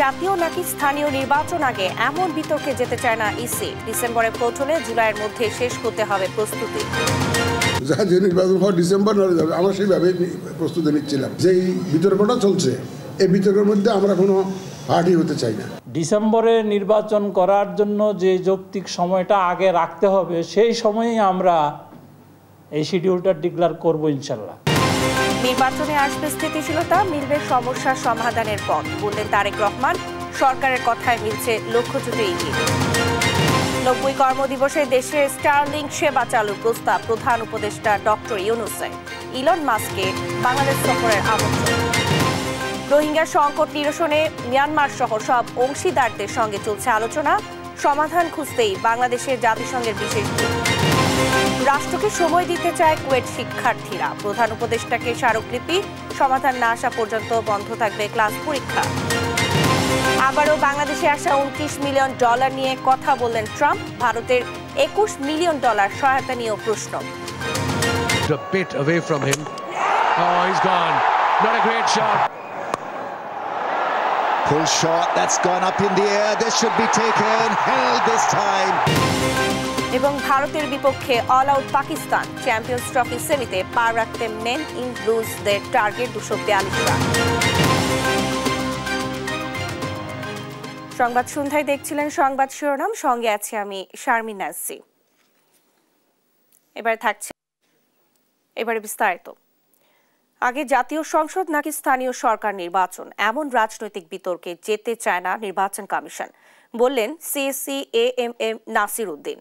জাতীয় নাকি স্থানীয় নির্বাচন আগে এমন বিতর্কে যেতে চায় না ইসি। ডিসেম্বরে ভোট হলে জুলাইয়ের মধ্যে শেষ করতে হবে প্রস্তুতি। যে নির্বাচন হয় ডিসেম্বর হয়ে যাবে, আমরা সেইভাবে প্রস্তুতি নিচ্ছিলাম। যেই বিতর্কটা চলছে, এই বিতর্কের মধ্যে আমরা কোনো পার্টি হতে চাই না। ডিসেম্বরে নির্বাচন করার জন্য যে যৌক্তিক সময়টা আগে রাখতে হবে, সেই সময়েই আমরা এই শিডিউলটা ডিক্লেয়ার করব ইনশাল্লাহ। নির্বাচনে আসবে স্থিতিশীলতা, মিলবে সমস্যার সমাধানের পথ, বললেন তারেক রহমান। সরকারের কথায় মিলছে লক্ষ্যচ্যুত ইঙ্গিত। 90 কর্মদিবসে দেশে স্টারলিংক সেবা চালুর প্রস্তাব প্রধান উপদেষ্টা ডক্টর ইউনূসের। ইলন মাস্ককে বাংলাদেশ সফরের আমন্ত্রণ। রোহিঙ্গা সংকট নিরসনে মিয়ানমার সহ সব অংশীদারদের সঙ্গে চলছে আলোচনা। সমাধান খুঁজতেই বাংলাদেশের জাতিসংঘের বিশেষ দূত। রাষ্ট্রকে সময় দিতে চায় কুয়েট শিক্ষার্থীরা। প্রধান উপদেষ্টাকে স্মারকলিপি, সমাধান না আসা পর্যন্ত বন্ধ থাকবে ক্লাস পরীক্ষা। আবারও বাংলাদেশে আসা $29 মিলিয়ন নিয়ে কথা বললেন ট্রাম্প। ভারতের $21 মিলিয়ন সহায়তা নিয়েও প্রশ্ন। Pull shot that's gone up in the air. This should be taken. Held this time. এবং ভারতের বিপক্ষে all out Pakistan. Champions trophy সেমিতে পা রাখতে মেন ইন ব্লুজদের টার্গেট 242 রান। সংবাদ সন্ধ্যায় দেখছিলেন সংবাদ শিরোনাম, সঙ্গে আছে আমি শারমিন নাসি। এবারে বিস্তারিত। আগে জাতীয় সংসদ নাকি স্থানীয় সরকার নির্বাচন, এমন রাজনৈতিক বিতর্কে যেতে চায় না নির্বাচন কমিশন, বললেন সিএসি এএমএম নাসির উদ্দিন।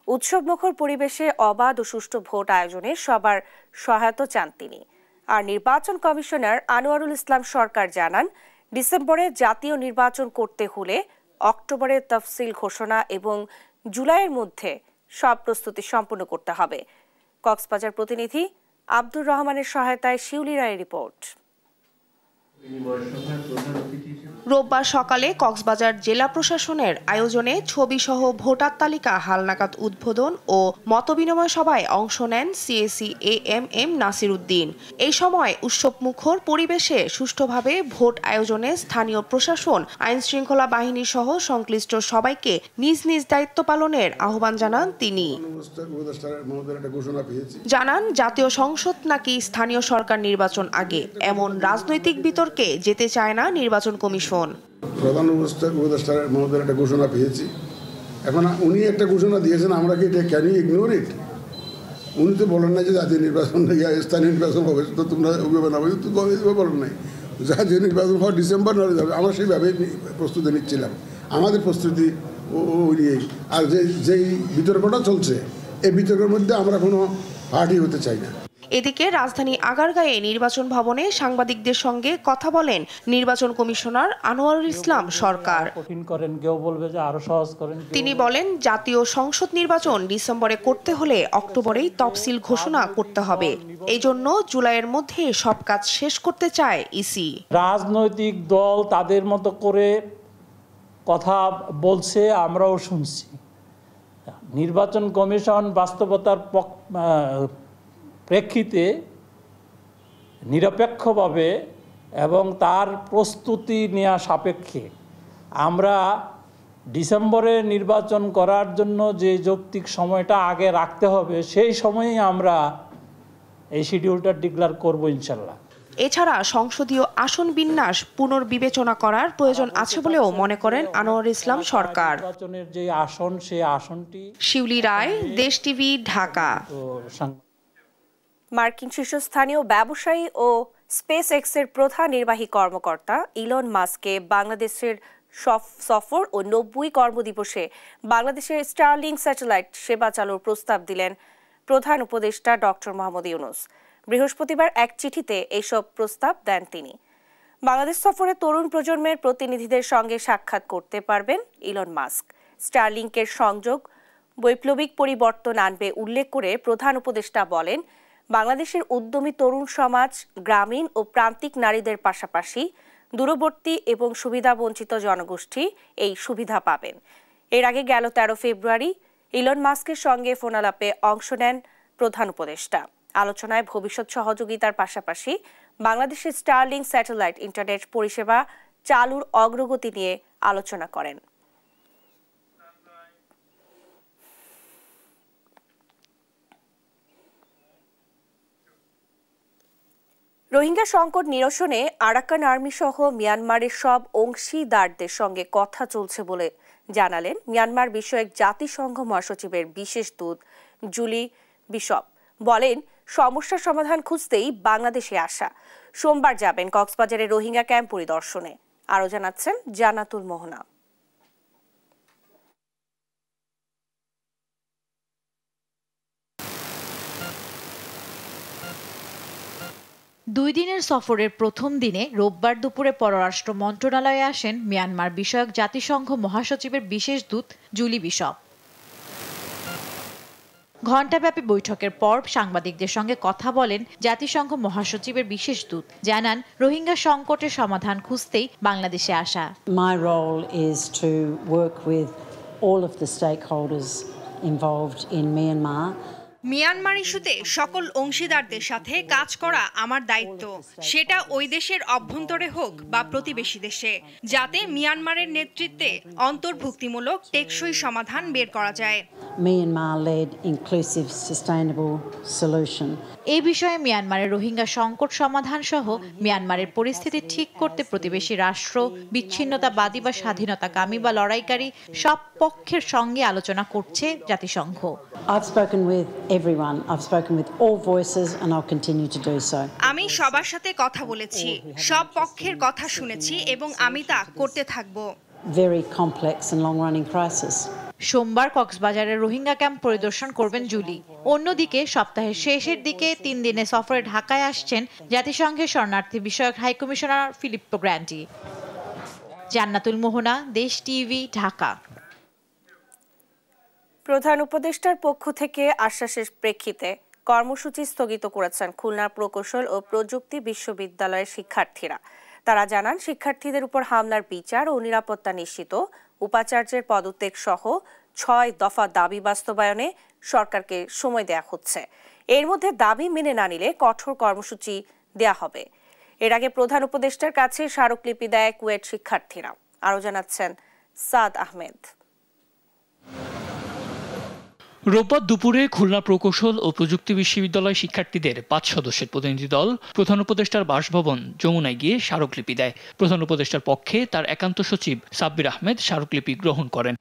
উৎসবমুখর পরিবেশে অবাধ ও সুষ্ঠু ভোট আয়োজনে সবার সহায়তা চান তিনি। আর নির্বাচন কমিশনার আনোয়ারুল ইসলাম সরকার জানান, ডিসেম্বরে জাতীয় নির্বাচন করতে হলে অক্টোবরে তফসিল ঘোষণা এবং জুলাইয়ের মধ্যে সব প্রস্তুতি সম্পন্ন করতে হবে। কক্সবাজার প্রতিনিধি আব্দুর রহমানের সহায়তায় শিউলি রায়ের রিপোর্ট। রোববার সকালে কক্সবাজার জেলা প্রশাসনের আয়োজনে ছবিসহ ভোটার তালিকা হালনাগাদ উদ্বোধন ও মতবিনিময় সভায় অংশ নেন সিএসি এএমএম নাসির উদ্দিন। এই সময় উৎসবমুখর পরিবেশে সুষ্ঠুভাবে ভোট আয়োজনে স্থানীয় প্রশাসন, আইনশৃঙ্খলা বাহিনী সহ সংশ্লিষ্ট সবাইকে নিজ নিজ দায়িত্ব পালনের আহ্বান জানান তিনি। জানান, জাতীয় সংসদ নাকি স্থানীয় সরকার নির্বাচন আগে, এমন রাজনৈতিক বিতর্কে যেতে চায় না নির্বাচন কমিশন। প্রধান উপদেষ্টা মহোদয়ের একটা ঘোষণা পেয়েছি। এখন উনি একটা ঘোষণা দিয়েছেন, আমরা কি এটা ক্যান ইউ ইগনোর ইট? উনি তো বলেন না যে জাতীয় নির্বাচন স্থানীয় নির্বাচন হবে, তো তোমরা বলেন নাই। জাতীয় নির্বাচন হয় ডিসেম্বর হয়ে যাবে, আমরা সেইভাবে প্রস্তুতি নিচ্ছিলাম। আমাদের প্রস্তুতি আর যেই বিতর্কটা চলছে, এই বিতর্কের মধ্যে আমরা কোনো পার্টি হতে চাই না। এদিকে রাজধানী আগারগাঁয়ে নির্বাচন ভবনে সাংবাদিকদের সঙ্গে কথা বলেন নির্বাচন কমিশনার আনোয়ারুল ইসলাম সরকার। তিনি বলেন, জাতীয় সংসদ নির্বাচন ডিসেম্বরে করতে হলে অক্টোবরেই তফসিল ঘোষণা করতে হবে। এই জন্য জুলাইয়ের মধ্যে সব কাজ শেষ করতে চায় ইসি। রাজনৈতিক দল তাদের মতো করে কথা বলছে, আমরাও শুনছি। নির্বাচন কমিশন বাস্তবতার প্রেক্ষিতে নিরপেক্ষভাবে এবং তার প্রস্তুতি নেওয়া সাপেক্ষে আমরা ডিসেম্বরে নির্বাচন করার জন্য যে যৌক্তিক সময়টা আগে রাখতে হবে, সেই সময়েই আমরা এই শিডিউলটা ডিক্লেয়ার করব ইনশাল্লাহ। এছাড়া সংসদীয় আসন বিন্যাস পুনর্বিবেচনা করার প্রয়োজন আছে বলেও মনে করেন আনোয়ার ইসলাম সরকার। নির্বাচনের যে আসন, সেই আসনটি। শিউলি রায়, দেশ টিভি, ঢাকা। মার্কিন শীর্ষস্থানীয় ব্যবসায়ী ও স্পেস এক্সের প্রধান নির্বাহী কর্মকর্তা ইলন মাস্ককে বাংলাদেশের সফর ও 90 কর্মদিবসে বাংলাদেশের স্টারলিংক স্যাটেলাইট সেবা চালুর প্রস্তাব দিলেন প্রধান উপদেষ্টা ডক্টর মোহাম্মদ ইউনূস। বৃহস্পতিবার এক চিঠিতে এইসব প্রস্তাব দেন তিনি। বাংলাদেশ সফরে তরুণ প্রজন্মের প্রতিনিধিদের সঙ্গে সাক্ষাৎ করতে পারবেন ইলন মাস্ক। স্টারলিংকের সংযোগ বৈপ্লবিক পরিবর্তন আনবে উল্লেখ করে প্রধান উপদেষ্টা বলেন, বাংলাদেশের উদ্যমী তরুণ সমাজ, গ্রামীণ ও প্রান্তিক নারীদের পাশাপাশি দূরবর্তী এবং সুবিধাবঞ্চিত জনগোষ্ঠী এই সুবিধা পাবেন। এর আগে গেল 13 ফেব্রুয়ারি ইলন মাস্কের সঙ্গে ফোনালাপে অংশ নেন প্রধান উপদেষ্টা। আলোচনায় ভবিষ্যৎ সহযোগিতার পাশাপাশি বাংলাদেশের স্টারলিংক স্যাটেলাইট ইন্টারনেট পরিষেবা চালুর অগ্রগতি নিয়ে আলোচনা করেন। রোহিঙ্গা সংকট নিরসনে আরাকান আর্মি সহ মিয়ানমারের সব অংশীদারদের সঙ্গে কথা চলছে বলে জানালেন মিয়ানমার বিষয়ক জাতিসংঘ মহাসচিবের বিশেষ দূত জুলি বিশপ। বলেন, সমস্যার সমাধান খুঁজতেই বাংলাদেশে আসা। সোমবার যাবেন কক্সবাজারের রোহিঙ্গা ক্যাম্প পরিদর্শনে। আরও জানাচ্ছেন জান্নাতুল মোহনা। দুই দিনের সফরের প্রথম দিনে রোববার দুপুরে পররাষ্ট্র মন্ত্রণালয়ে আসেন মিয়ানমার বিষয়ক জাতিসংঘ মহাসচিবের বিশেষ দূত জুলি বিশপ। ঘণ্টাব্যাপী বৈঠকের পর সাংবাদিকদের সঙ্গে কথা বলেন জাতিসংঘ মহাসচিবের বিশেষ দূত। জানান, রোহিঙ্গা সংকটের সমাধান খুঁজতেই বাংলাদেশে আসা। My role is to work with all of the stakeholders involved in Myanmar. Myanmar ইস্যুতে সকল অংশীদারদের সাথে কাজ করা আমার দায়িত্ব, সেটা ওই দেশের অভ্যন্তরে হোক বা প্রতিবেশী দেশে, যাতে মিয়ানমারের নেতৃত্বে অন্তর্ভুক্তিমূলক টেকসই সমাধান বের করা যায়। Myanmar-led inclusive sustainable solution. এই বিষয়ে মিয়ানমারের রোহিঙ্গা সংকট সমাধান সহ মিয়ানমারের পরিস্থিতি ঠিক করতে প্রতিবেশী রাষ্ট্র, বিচ্ছিন্নতাবাদী বা স্বাধীনতাকামী বা লড়াইকারী সব পক্ষের সঙ্গে আলোচনা করছে জাতিসংঘ। I've spoken with everyone. I've spoken with all voices and I'll continue to do so. আমি সবার সাথে কথা বলেছি, সব পক্ষের কথা শুনেছি এবং আমি তা করতে থাকব। Very complex and long-running crisis. সোমবার কক্সবাজারের রোহিঙ্গা ক্যাম্প পরিদর্শন করবেন জুলি। অন্যদিকে সপ্তাহের শেষের দিকে 3 দিনে সফরে ঢাকায় আসছেন জাতিসংঘের শরণার্থী বিষয়ক হাইকমিশনার ফিলিপ্পো গ্র্যান্ডি। জান্নাতুল মোহনা, দেশ টিভি, ঢাকা। প্রধান উপদেষ্টার পক্ষ থেকে আশ্বাসের প্রেক্ষিতে কর্মসূচি স্থগিত করেছেন খুলনা প্রকৌশল ও প্রযুক্তি বিশ্ববিদ্যালয়ের শিক্ষার্থীরা। তারা জানান, শিক্ষার্থীদের উপর হামলার বিচার ও নিরাপত্তা নিশ্চিত, উপাচার্যের পদত্যাগ সহ 6 দফা দাবি বাস্তবায়নে সরকারকে সময় দেয়া হচ্ছে। এর মধ্যে দাবি মেনে না নিলে কঠোর কর্মসূচি দেয়া হবে। এর আগে প্রধান উপদেষ্টার কাছে স্মারকলিপি দেয় কুয়েট শিক্ষার্থীরা। আরও জানাচ্ছেন সাদ আহমেদ। রোববার দুপুরে খুলনা প্রকৌশল ও প্রযুক্তি বিশ্ববিদ্যালয় শিক্ষার্থীদের 5 সদস্যের প্রতিনিধি দল প্রধান উপদেষ্টার বাসভবন যমুনায় গিয়ে স্মারকলিপি দেয়। প্রধান উপদেষ্টার পক্ষে তার একান্ত সচিব সাব্বির আহমেদ স্মারকলিপি গ্রহণ করেন।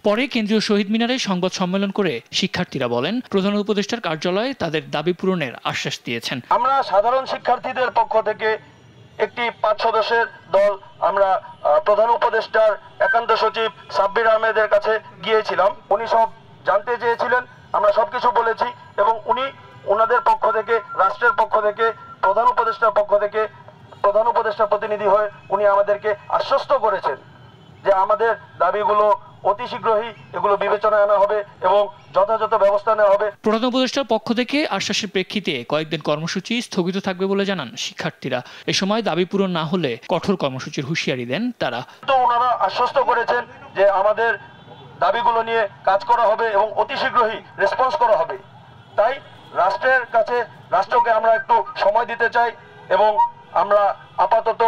পরে কেন্দ্রীয় শহীদ মিনারে সংবাদ সম্মেলন করে শিক্ষার্থীরা বলেন, প্রধান উপদেষ্টার কার্যালয়ে তাদের দাবি পূরণের আশ্বাস দিয়েছেন। আমরা সাধারণ শিক্ষার্থীদের পক্ষ থেকে একটি 5 সদস্যের দল আমরা প্রধান উপদেষ্টার একান্ত সচিব সাব্বির আহমেদের কাছে গিয়েছিলাম। উনি সব জানতে চেয়েছিলেন, আমরা সবকিছু বলেছি এবং উনি ওনাদের পক্ষ থেকে, রাষ্ট্রের পক্ষ থেকে, প্রধান উপদেষ্টার পক্ষ থেকে, প্রধান উপদেষ্টার প্রতিনিধি হয়ে উনি আমাদেরকে আশ্বস্ত করেছেন যে আমাদের দাবিগুলো অতি শীঘ্রই এগুলো বিবেচনায় আনা হবে এবং যথাযথ ব্যবস্থা নেওয়া হবে। প্রধান উপদেষ্টার পক্ষ থেকে আশ্বাসের প্রেক্ষিতে কয়েকদিন কর্মসূচি স্থগিত থাকবে বলে জানান শিক্ষার্থীরা। এ সময় দাবি পূরণ না হলে কঠোর কর্মসূচির হুঁশিয়ারি দেন তারা। তো ওনারা আশ্বস্ত করেছেন যে আমাদের দাবিগুলো নিয়ে কাজ করা হবে এবং অতি শীঘ্রই রেসপন্স করা হবে। তাই রাষ্ট্রের কাছে, রাষ্ট্রকে আমরা একটু সময় দিতে চাই এবং আমরা আপাতত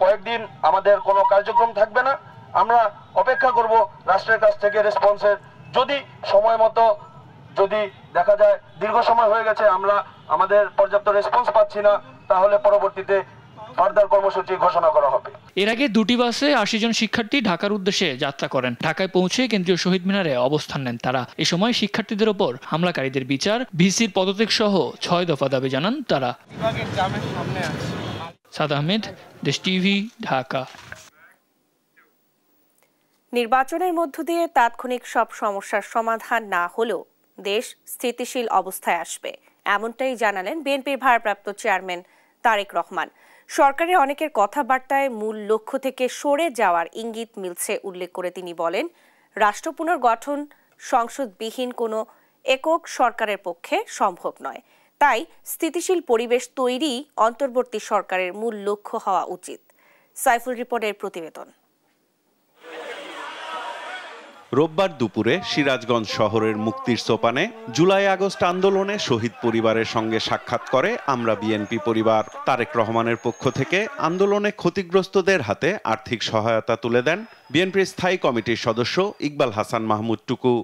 কয়েকদিন আমাদের কোনো কার্যক্রম থাকবে না। আমরা অপেক্ষা করব রাষ্ট্রের কাছ থেকে রেসপন্সের। যদি সময় মতো যদি দেখা যায় দীর্ঘ সময় হয়ে গেছে আমরা আমাদের পর্যাপ্ত রেসপন্স পাচ্ছি না, তাহলে পরবর্তীতে ফার্দার কর্মসূচি ঘোষণা করা হবে। এর আগে 2টি বাসে 80 জন শিক্ষার্থী ঢাকার উদ্দেশ্যে যাত্রা করেন। ঢাকায় পৌঁছে কেন্দ্রীয় শহীদ মিনারে অবস্থান নেন তারা। এ সময় শিক্ষার্থীদের ওপর হামলাকারীদের বিচার, ভিসির পদত্যাগ সহ 6 দফা দাবি জানান তারা। সাদ আহমেদ, দেশ টিভি, ঢাকা। নির্বাচনের মধ্য দিয়ে তাৎক্ষণিক সব সমস্যার সমাধান না হলেও দেশ স্থিতিশীল অবস্থায় আসবে, এমনটাই জানালেন বিএনপির ভারপ্রাপ্ত চেয়ারম্যান তারেক রহমান। সরকারের অনেকের কথাবার্তায় মূল লক্ষ্য থেকে সরে যাওয়ার ইঙ্গিত মিলছে উল্লেখ করে তিনি বলেন, রাষ্ট্র পুনর্গঠন সংসদবিহীন কোনো একক সরকারের পক্ষে সম্ভব নয়। তাই স্থিতিশীল পরিবেশ তৈরি অন্তর্বর্তী সরকারের মূল লক্ষ্য হওয়া উচিত। সাইফুল রিপোর্টের প্রতিবেদন। রোববার দুপুরে সিরাজগঞ্জ শহরের মুক্তির সোপানে জুলাই আগস্ট আন্দোলনে শহীদ পরিবারের সঙ্গে সাক্ষাৎ করে আমরা বিএনপি পরিবার। তারেক রহমানের পক্ষ থেকে আন্দোলনে ক্ষতিগ্রস্তদের হাতে আর্থিক সহায়তা তুলে দেন বিএনপির স্থায়ী কমিটির সদস্য ইকবাল হাসান মাহমুদ টুকু।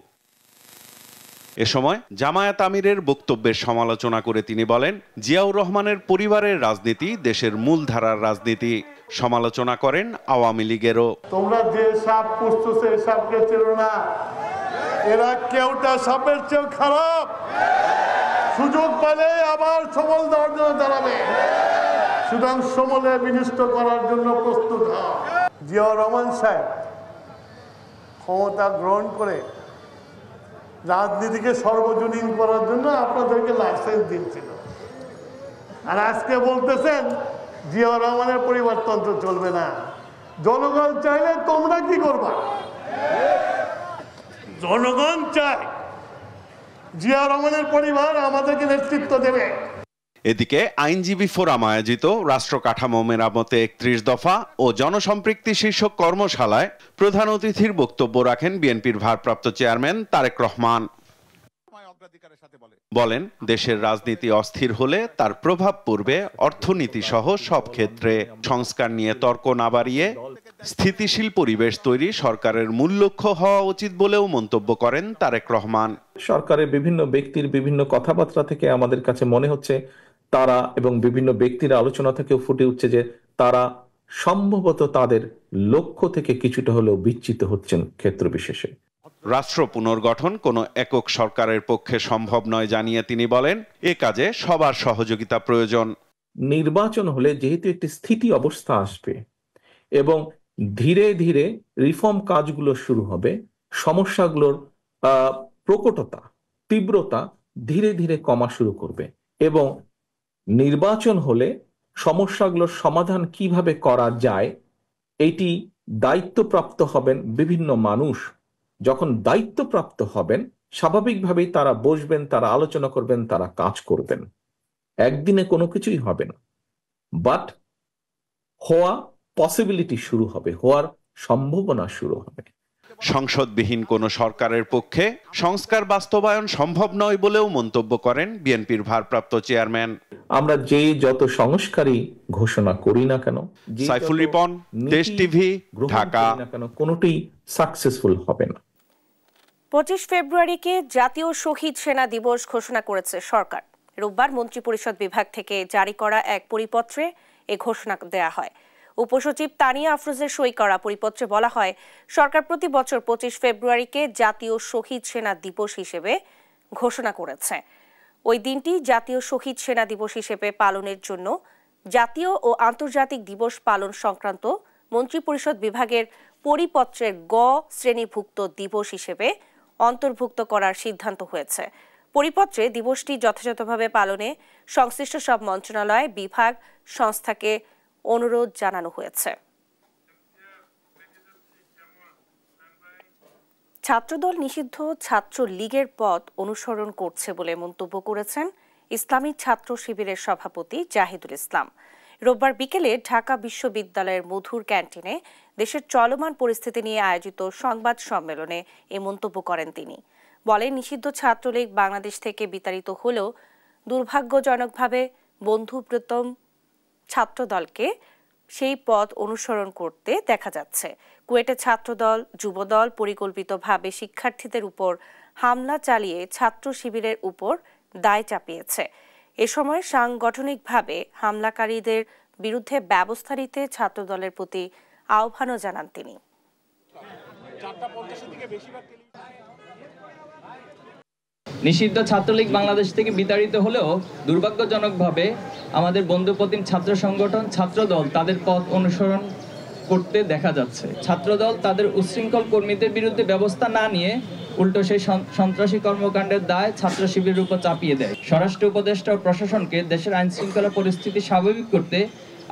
এ সময় জামায়াত আমিরের বক্তব্যের সমালোচনা করে তিনি বলেন, জিয়াউর রহমানের পরিবারের রাজনীতি দেশের মূলধারার রাজনীতি। সমালোচনা করেন আওয়ামী লীগেরও। তোমরা যে সাপ পুষতেছে সাপকে চেনো না, এরা কেউটা সাপের চেয়েও খারাপ। সুযোগ পেলে আবার সমল দেওয়ার জন্য দাঁড়াবে, সুতরাং সমলে বিনষ্ট করার জন্য প্রস্তুত হও। জিয়াউর রহমান সাহেব ক্ষমতা গ্রহণ করে রাজনীতিকে সর্বজনীন করার জন্য আপনাদেরকে লাইসেন্স দিয়েছিল, আর আজকে বলতেছেন জিয়াউর রহমানের পরিবারতন্ত্র চলবে না। জনগণ চাইলে তোমরা কি করবা? জনগণ চায় জিয়াউর রহমানের পরিবার আমাদেরকে নেতৃত্ব দেবে। এদিকে আইনজীবী ফোরাম আয়োজিত রাষ্ট্র কাঠামো মেরামতে 31 দফা ও জনসম্পৃক্তি শীর্ষক কর্মশালায় প্রধান অতিথির বক্তব্য রাখেন বিএনপির ভারপ্রাপ্ত চেয়ারম্যান তারেক রহমান। বলেন, দেশের রাজনীতি অস্থির হলে তার প্রভাব পড়বে অর্থনীতি সহ সব ক্ষেত্রে। সংস্কার নিয়ে তর্ক না বাড়িয়ে স্থিতিশীল পরিবেশ তৈরি সরকারের মূল লক্ষ্য হওয়া উচিত বলেও মন্তব্য করেন তারেক রহমান। সরকারের বিভিন্ন ব্যক্তির বিভিন্ন কথাবার্তা থেকে আমাদের কাছে মনে হচ্ছে তারা, এবং বিভিন্ন ব্যক্তির আলোচনা থেকেও ফুটে উঠছে যে তারা সম্ভবত তাদের লক্ষ্য থেকে কিছুটা হলেও বিচ্যুত হচ্ছেন ক্ষেত্র বিশেষে। রাষ্ট্র পুনর্গঠন কোনো একক সরকারের পক্ষে সম্ভব নয় জানিয়ে তিনি বলেন, এ কাজে সবার সহযোগিতা প্রয়োজন। নির্বাচন হলে যেহেতু একটি স্থিতি অবস্থা আসবে এবং ধীরে ধীরে রিফর্ম কাজগুলো শুরু হবে, সমস্যাগুলোর প্রকটতা তীব্রতা ধীরে ধীরে কমা শুরু করবে, এবং নির্বাচন হলে সমস্যাগুলোর সমাধান কিভাবে করা যায় এটি দায়িত্বপ্রাপ্ত হবেন বিভিন্ন মানুষ। যখন দায়িত্বপ্রাপ্ত হবেন স্বাভাবিকভাবেই তারা বসবেন, তারা আলোচনা করবেন, তারা কাজ করবেন। একদিনে কোনো কিছুই হবে না, বাট হওয়া পসিবিলিটি শুরু হবে, হওয়ার সম্ভাবনা শুরু হবে। সংসদবিহীন কোনো সরকারের পক্ষে সংস্কার বাস্তবায়ন সম্ভব নয় বলেও মন্তব্য করেন বিএনপির ভারপ্রাপ্ত চেয়ারম্যান। আমরা যত সংস্কারই ঘোষণা করি না কেন, সাইফুল রিপন, দেশ টিভি, ঢাকা, কোনোটাই সাকসেসফুল হবে না। 25 ফেব্রুয়ারিকে জাতীয় শহীদ সেনা দিবস ঘোষণা করেছে সরকার। রোববার মন্ত্রিপরিষদ বিভাগ থেকে জারি করা এক পরিপত্রে এ ঘোষণা দেয়া হয়। উপসচিব তানিয়া আফরোজের সই করা পরিপত্রে বলা হয়, সরকার প্রতি বছর 25 ফেব্রুয়ারিকে জাতীয় শহীদ সেনা দিবস হিসেবে ঘোষণা করেছে। ওই দিনটি জাতীয় শহীদ সেনা দিবস হিসেবে পালনের জন্য জাতীয় ও আন্তর্জাতিক দিবস পালন সংক্রান্ত মন্ত্রিপরিষদ বিভাগের পরিপত্রের গ শ্রেণীভুক্ত দিবস হিসেবে অন্তর্ভুক্ত করার সিদ্ধান্ত হয়েছে। পরিপত্রে দিবসটি যথাযথভাবে পালনে সংশ্লিষ্ট সব মন্ত্রণালয়, বিভাগ, সংস্থাকে অনুরোধ জানানো হয়েছে। ছাত্রদল নিষিদ্ধ ছাত্র লীগের পথ অনুসরণ করছে বলে মন্তব্য করেছেন ইসলামী ছাত্র শিবিরের সভাপতি জাহিদুল ইসলাম। রোববার বিকেলে ঢাকা বিশ্ববিদ্যালয়ের মধুর ক্যান্টিনে দেশের চলমান পরিস্থিতি নিয়ে আয়োজিত সংবাদ সম্মেলনে এ মন্তব্য করেন তিনি। বলেন, নিষিদ্ধ ছাত্রলীগ বাংলাদেশ থেকে বিতাড়িত হলেও দুর্ভাগ্যজনকভাবে বন্ধুপ্রতম ছাত্রদলকে সেই পথ অনুসরণ করতে দেখা যাচ্ছে। কুয়েটে ছাত্রদল, যুবদল পরিকল্পিতভাবে শিক্ষার্থীদের উপর হামলা চালিয়ে ছাত্র শিবিরের উপর দায় চাপিয়েছে। এ সময় সাংগঠনিকভাবে হামলাকারীদের বিরুদ্ধে ব্যবস্থা নিতে ছাত্রদলের প্রতি আহ্বানও জানান তিনি। নিষিদ্ধ ছাত্রলীগ বাংলাদেশ থেকে বিতাড়িত হলেও দুর্ভাগ্যজনকভাবে আমাদের বন্ধুপ্রতিম ছাত্র সংগঠন ছাত্রদল তাদের পথ অনুসরণ করতে দেখা যাচ্ছে। ছাত্রদল তাদের উচ্ছৃঙ্খল কর্মীদের বিরুদ্ধে ব্যবস্থা না নিয়ে উল্টো সেই সন্ত্রাসী কর্মকাণ্ডের দায় ছাত্র শিবিরের উপর চাপিয়ে দেয়। স্বরাষ্ট্র উপদেষ্টা ও প্রশাসনকে দেশের আইন শৃঙ্খলা পরিস্থিতি স্বাভাবিক করতে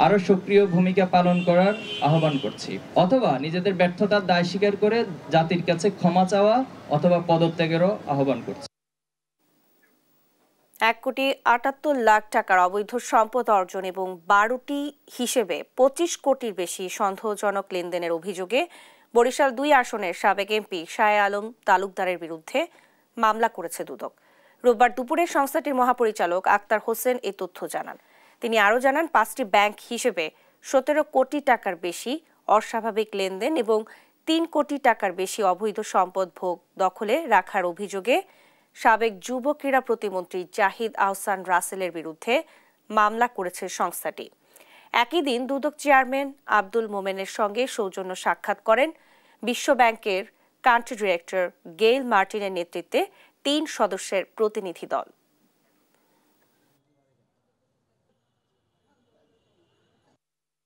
আরো সক্রিয় ভূমিকা পালন করার আহ্বান করছি, অথবা নিজেদের ব্যর্থতার দায় স্বীকার করে জাতির কাছে ক্ষমা চাওয়া অথবা পদত্যাগেরও আহ্বান করছি। 1,78,00,000 টাকার অবৈধ সম্পদ অর্জন এবং 12টি হিসেবে 25 কোটির বেশি সন্দেহজনক লেনদেনের অভিযোগে বরিশাল 2 আসনের সাবেক এমপি শাহে আলম তালুকদারের বিরুদ্ধে মামলা করেছে দুদক। রোববার দুপুরে সংস্থাটির মহাপরিচালক আক্তার হোসেন এই তথ্য জানান। তিনি আরও জানান 5টি ব্যাংক হিসেবে 17 কোটি টাকার বেশি অস্বাভাবিক লেনদেন এবং 3 কোটি টাকার বেশি অবৈধ সম্পদ ভোগ দখলে রাখার অভিযোগে সাবেক যুব ক্রীড়া প্রতিমন্ত্রী জাহিদ আহসান রাসেলের বিরুদ্ধে মামলা করেছে সংস্থাটি। একই দিন দুদক চেয়ারম্যান আব্দুল মোমেনের সঙ্গে সৌজন্য সাক্ষাৎ করেন বিশ্ব ব্যাংকের কান্ট্রি ডিরেক্টর গেইল মার্টিনের নেতৃত্বে 3 সদস্যের প্রতিনিধি দল।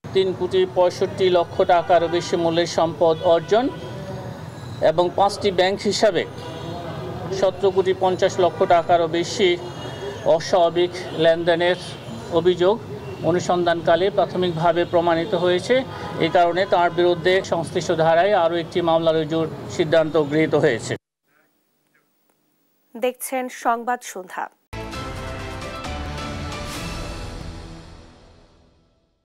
$3.65 কোটি টাকারও বেশি মূল্যের সম্পদ অর্জন এবং 5টি ব্যাংক হিসাবে 17.50 কোটি টাকারও বেশি অস্বাভাবিক লেনদেনের অভিযোগ অনুসন্ধানকালে প্রাথমিকভাবে প্রমাণিত হয়েছে। এই কারণে তার বিরুদ্ধে সংশ্লিষ্ট ধারায় আরও একটি মামলা রুজুর সিদ্ধান্ত গৃহীত হয়েছে। দেখছেন সংবাদ সন্ধ্যা।